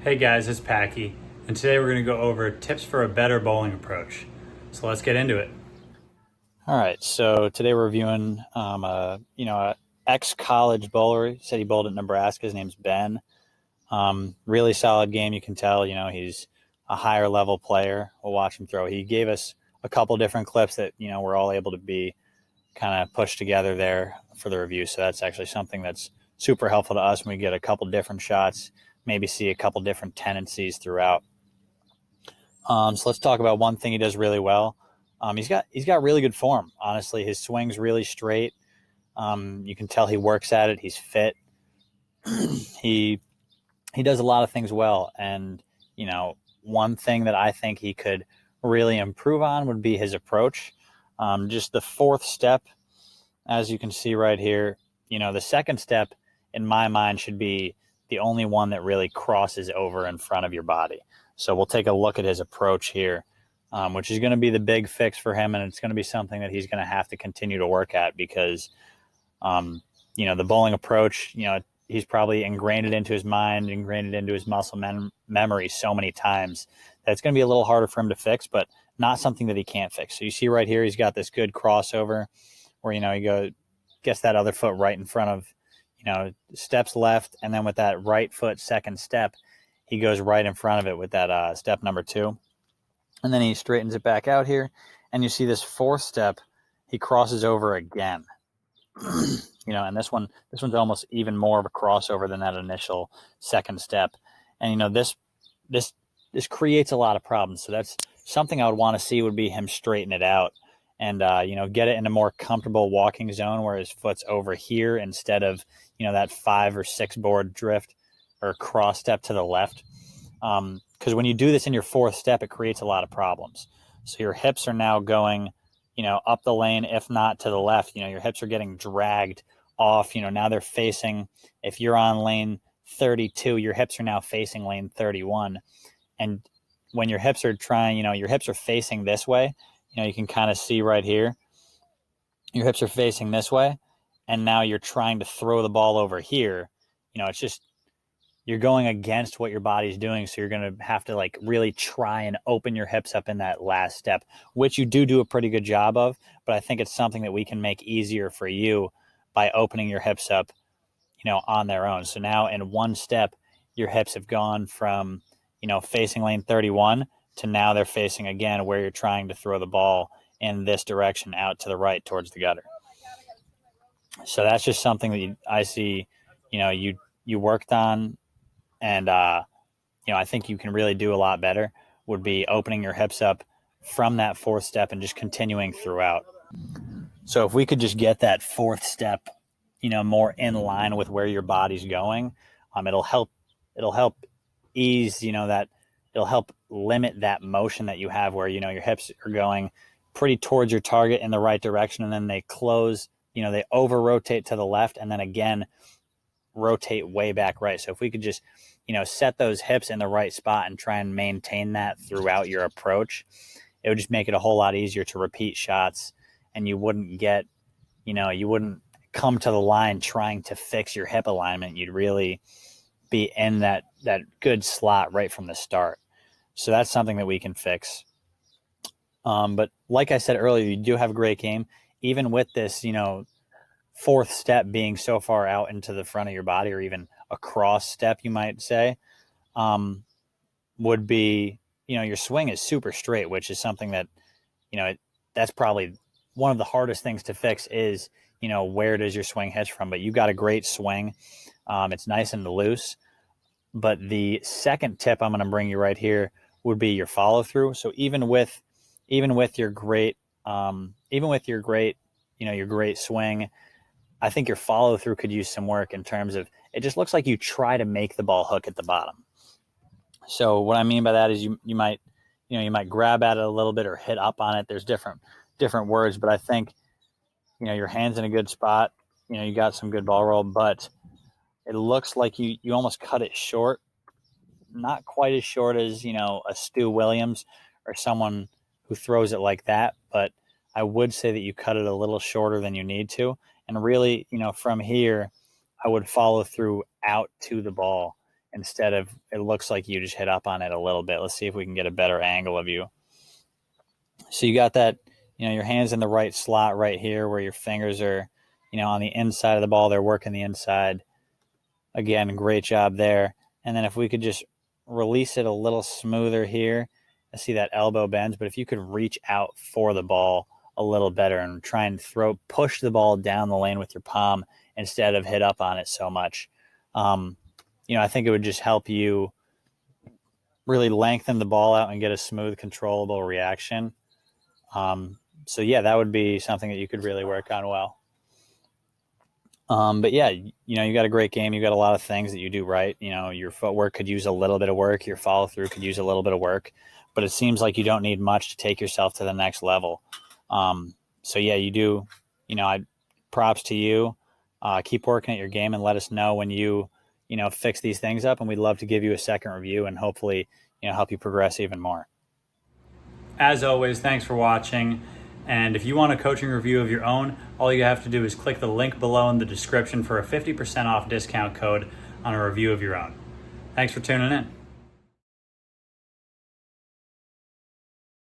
Hey guys, it's Packy, and today we're going to go over tips for a better bowling approach. So let's get into it. All right, so today we're reviewing a ex-college bowler. He said he bowled at Nebraska. His name's Ben. Really solid game. You can tell, he's a higher level player. We'll watch him throw. He gave us a couple different clips that we're all able to be kind of pushed together there for the review. So that's actually something that's super helpful to us when we get a couple different shots, maybe see a couple different tendencies throughout. So let's talk about one thing he does really well. He's got really good form. Honestly, his swing's really straight. You can tell he works at it. He's fit. he he does a lot of things well, and one thing that I think he could really improve on would be his approach. Just the fourth step, as you can see right here. The second step, in my mind, should be the only one that really crosses over in front of your body. So we'll take a look at his approach here, which is going to be the big fix for him, and it's going to be something that he's going to have to continue to work at because, the bowling approach, he's probably ingrained it into his mind, ingrained it into his muscle memory so many times that it's going to be a little harder for him to fix, but not something that he can't fix. So you see right here, he's got this good crossover where, he gets that other foot right in front of, steps left, and then with that right foot second step, he goes right in front of it with that step number 2. And then he straightens it back out here. And you see this fourth step, he crosses over again. And this one's almost even more of a crossover than that initial second step. And this creates a lot of problems. So that's something I would want to see would be him straighten it out and get it in a more comfortable walking zone where his foot's over here instead of that 5 or 6 board drift or cross step to the left. Because when you do this in your fourth step, it creates a lot of problems. So your hips are now going, up the lane, if not to the left. Your hips are getting dragged off. Now they're facing, if you're on lane 32, your hips are now facing lane 31. And when your hips are your hips are facing this way, you can kind of see right here, your hips are facing this way. And now you're trying to throw the ball over here. It's just, you're going against what your body's doing. So you're going to have to really try and open your hips up in that last step, which you do a pretty good job of. But I think it's something that we can make easier for you by opening your hips up, on their own. So now in one step, your hips have gone from, facing lane 31 to now they're facing again where you're trying to throw the ball in this direction out to the right towards the gutter. So that's just something that I see, you worked on. And, I think you can really do a lot better would be opening your hips up from that fourth step and just continuing throughout. So if we could just get that fourth step, more in line with where your body's going, it'll help ease, that it'll help limit that motion that you have where, your hips are going pretty towards your target in the right direction. And then they close, they over rotate to the left and then again, rotate way back right. So if we could just, set those hips in the right spot and try and maintain that throughout your approach, it would just make it a whole lot easier to repeat shots and you wouldn't come to the line trying to fix your hip alignment. You'd really be in that good slot right from the start. So that's something that we can fix. But like I said earlier, you do have a great game, even with this, fourth step being so far out into the front of your body, or even a cross step, you might say, would be, your swing is super straight, which is something that, that's probably one of the hardest things to fix is, where does your swing hitch from? But you got a great swing. It's nice and loose. But the second tip I'm going to bring you right here would be your follow through. So even with your great, your great swing, I think your follow through could use some work in terms of it just looks like you try to make the ball hook at the bottom. So what I mean by that is you might grab at it a little bit or hit up on it. There's different words, but I think, your hand's in a good spot. You got some good ball roll, but it looks like you almost cut it short. Not quite as short as, a Stu Williams or someone who throws it like that, but I would say that you cut it a little shorter than you need to. And really, from here, I would follow through out to the ball instead of it looks like you just hit up on it a little bit. Let's see if we can get a better angle of you. So you got that, your hands in the right slot right here where your fingers are, on the inside of the ball. They're working the inside. Again, great job there. And then if we could just release it a little smoother here, I see that elbow bends, but if you could reach out for the ball a little better and try and push the ball down the lane with your palm instead of hit up on it so much. I think it would just help you really lengthen the ball out and get a smooth, controllable reaction. So yeah, that would be something that you could really work on well. But yeah, you got a great game. You got a lot of things that you do right. Your footwork could use a little bit of work. Your follow through could use a little bit of work, but it seems like you don't need much to take yourself to the next level. So yeah, you do, props to you. Keep working at your game and let us know when you fix these things up. And we'd love to give you a second review and hopefully, help you progress even more. As always, thanks for watching. And if you want a coaching review of your own, all you have to do is click the link below in the description for a 50% off discount code on a review of your own. Thanks for tuning in.